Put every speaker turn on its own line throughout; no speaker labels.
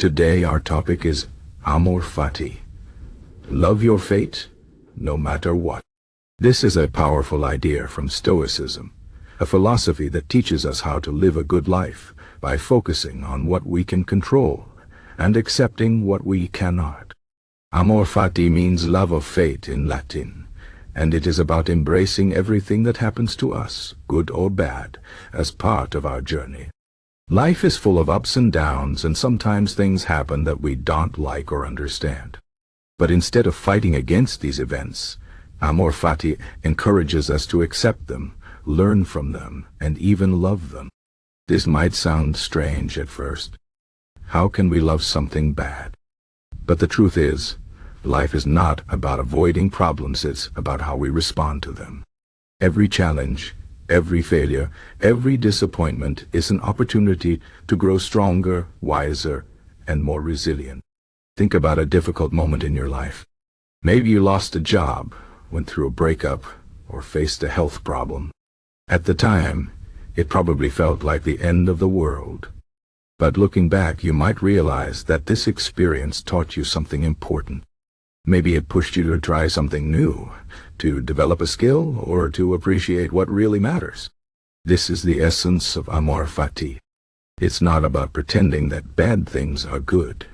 Today our topic is Amor Fati. Love your fate, no matter what. This is a powerful idea from Stoicism, a philosophy that teaches us how to live a good life by focusing on what we can control and accepting what we cannot. Amor Fati means love of fate in Latin, and it is about embracing everything that happens to us, good or bad, as part of our journey. Life is full of ups and downs, and sometimes things happen that we don't like or understand. But instead of fighting against these events, Amor Fati encourages us to accept them, learn from them, and even love them. This might sound strange at first. How can we love something bad? But the truth is, life is not about avoiding problems, it's about how we respond to them. Every challenge, every failure, every disappointment is an opportunity to grow stronger, wiser, and more resilient. Think about a difficult moment in your life. Maybe you lost a job, went through a breakup, or faced a health problem. At the time, it probably felt like the end of the world. But looking back, you might realize that this experience taught you something important. Maybe it pushed you to try something new, to develop a skill, or to appreciate what really matters. This is the essence of Amor Fati. It's not about pretending that bad things are good.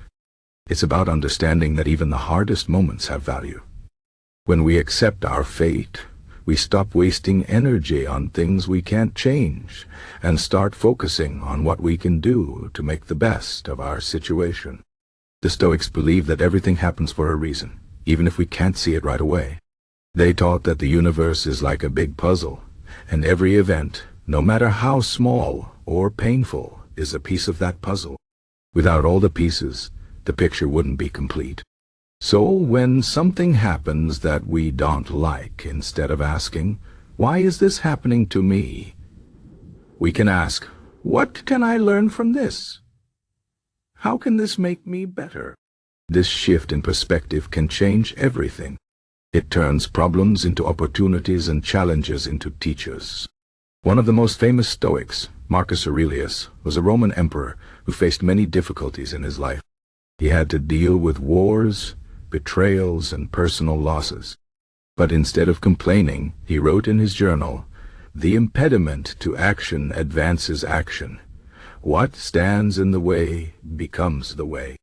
It's about understanding that even the hardest moments have value. When we accept our fate, we stop wasting energy on things we can't change and start focusing on what we can do to make the best of our situation. The Stoics believed that everything happens for a reason, even if we can't see it right away. They taught that the universe is like a big puzzle, and every event, no matter how small or painful, is a piece of that puzzle. Without all the pieces, the picture wouldn't be complete. So when something happens that we don't like, instead of asking, "Why is this happening to me?" we can ask, "What can I learn from this? How can this make me better?" This shift in perspective can change everything. It turns problems into opportunities and challenges into teachers. One of the most famous Stoics, Marcus Aurelius, was a Roman emperor who faced many difficulties in his life. He had to deal with wars, betrayals, and personal losses. But instead of complaining, he wrote in his journal, "The impediment to action advances action. What stands in the way becomes the way."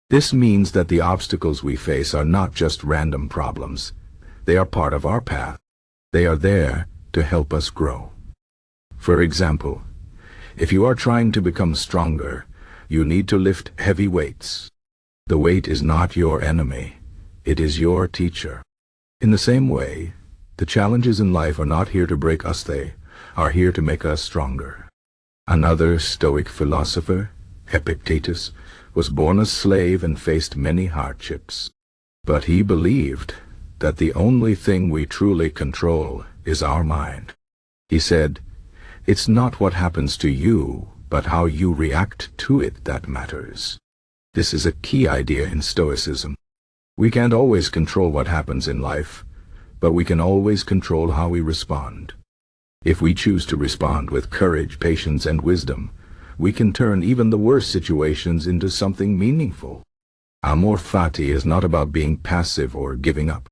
This means that the obstacles we face are not just random problems. They are part of our path. They are there to help us grow. For example, if you are trying to become stronger, you need to lift heavy weights. The weight is not your enemy. It is your teacher. In the same way, the challenges in life are not here to break us. They are here to make us stronger. Another Stoic philosopher, Epictetus, was born a slave and faced many hardships. But he believed that the only thing we truly control is our mind. He said, "It's not what happens to you, but how you react to it that matters." This is a key idea in Stoicism. We can't always control what happens in life, but we can always control how we respond. If we choose to respond with courage, patience, and wisdom, we can turn even the worst situations into something meaningful. Amor Fati is not about being passive or giving up.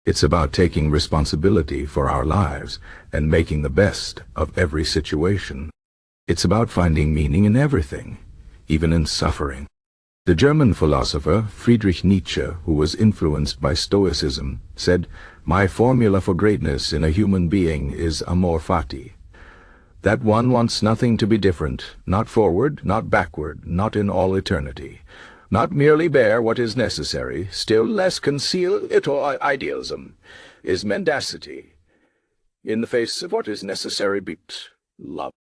It's about taking responsibility for our lives and making the best of every situation. It's about finding meaning in everything, even in suffering. The German philosopher Friedrich Nietzsche, who was influenced by Stoicism, said, "My formula for greatness in a human being is Amor Fati. That one wants nothing to be different, not forward, not backward, not in all eternity. Not merely bear what is necessary, still less conceal it or idealism, is mendacity. In the face of what is necessary beat love."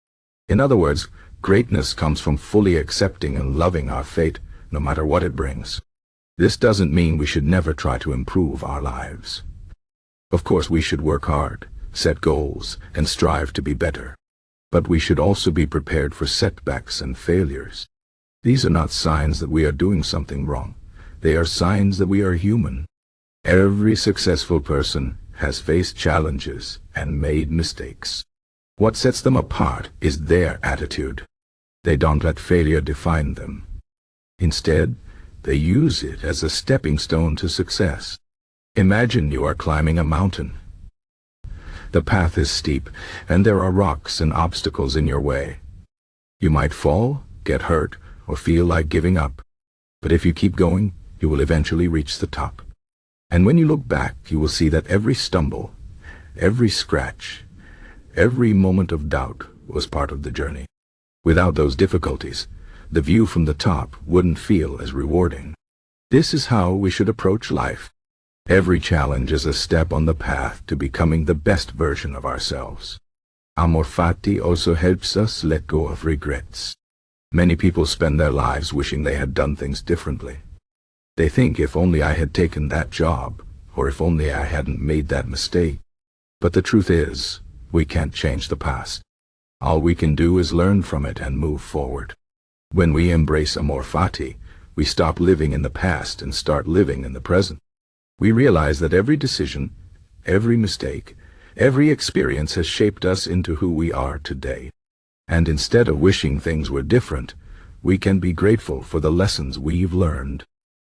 In other words, greatness comes from fully accepting and loving our fate, no matter what it brings. This doesn't mean we should never try to improve our lives. Of course, we should work hard, set goals, and strive to be better. But we should also be prepared for setbacks and failures. These are not signs that we are doing something wrong. They are signs that we are human. Every successful person has faced challenges and made mistakes. What sets them apart is their attitude. They don't let failure define them. Instead, they use it as a stepping stone to success. Imagine you are climbing a mountain. The path is steep, and there are rocks and obstacles in your way. You might fall, get hurt, or feel like giving up. But if you keep going, you will eventually reach the top. And when you look back, you will see that every stumble, every scratch, every moment of doubt was part of the journey. Without those difficulties, the view from the top wouldn't feel as rewarding. This is how we should approach life. Every challenge is a step on the path to becoming the best version of ourselves. Amor Fati also helps us let go of regrets. Many people spend their lives wishing they had done things differently. They think, if only I had taken that job, or if only I hadn't made that mistake. But the truth is, we can't change the past. All we can do is learn from it and move forward. When we embrace Amor Fati, we stop living in the past and start living in the present. We realize that every decision, every mistake, every experience has shaped us into who we are today. And instead of wishing things were different, we can be grateful for the lessons we've learned.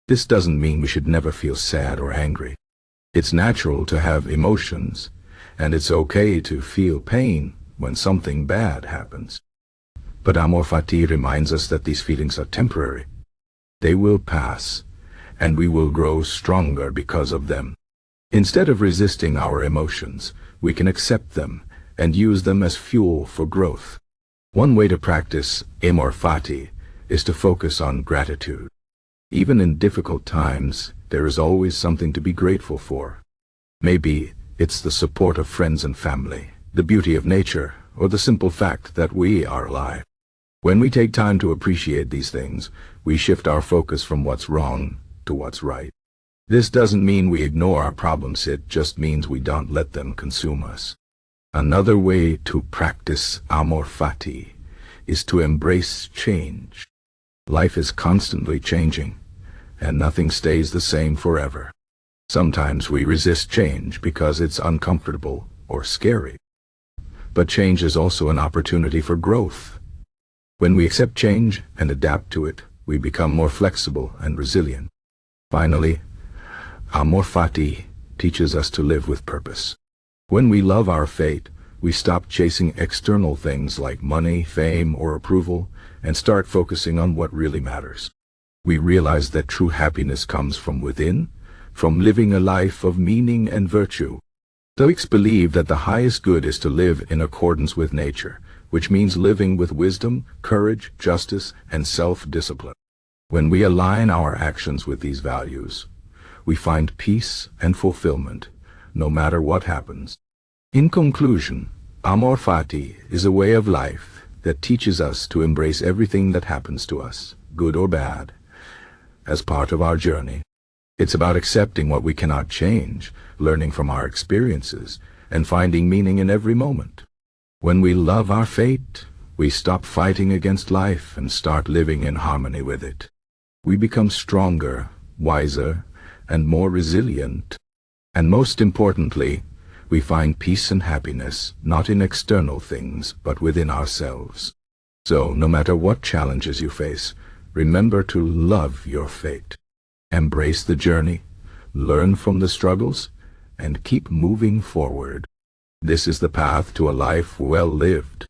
This doesn't mean we should never feel sad or angry. It's natural to have emotions, and it's okay to feel pain when something bad happens. But Amor Fati reminds us that these feelings are temporary. They will pass, and we will grow stronger because of them. Instead of resisting our emotions, we can accept them and use them as fuel for growth. One way to practice Amor Fati is to focus on gratitude. Even in difficult times, there is always something to be grateful for. Maybe it's the support of friends and family, the beauty of nature, or the simple fact that we are alive. When we take time to appreciate these things, we shift our focus from what's wrong to what's right. This doesn't mean we ignore our problems, it just means we don't let them consume us. Another way to practice Amor Fati is to embrace change. Life is constantly changing, and nothing stays the same forever. Sometimes we resist change because it's uncomfortable or scary. But change is also an opportunity for growth. When we accept change and adapt to it, we become more flexible and resilient. Finally, Amor Fati teaches us to live with purpose. When we love our fate, we stop chasing external things like money, fame, or approval, and start focusing on what really matters. We realize that true happiness comes from within, from living a life of meaning and virtue. Stoics believe that the highest good is to live in accordance with nature, which means living with wisdom, courage, justice, and self-discipline. When we align our actions with these values, we find peace and fulfillment, no matter what happens. In conclusion, Amor Fati is a way of life that teaches us to embrace everything that happens to us, good or bad, as part of our journey. It's about accepting what we cannot change, learning from our experiences, and finding meaning in every moment. When we love our fate, we stop fighting against life and start living in harmony with it. We become stronger, wiser, and more resilient. And most importantly, we find peace and happiness not in external things, but within ourselves. So, no matter what challenges you face, remember to love your fate. Embrace the journey, learn from the struggles, and keep moving forward. This is the path to a life well lived.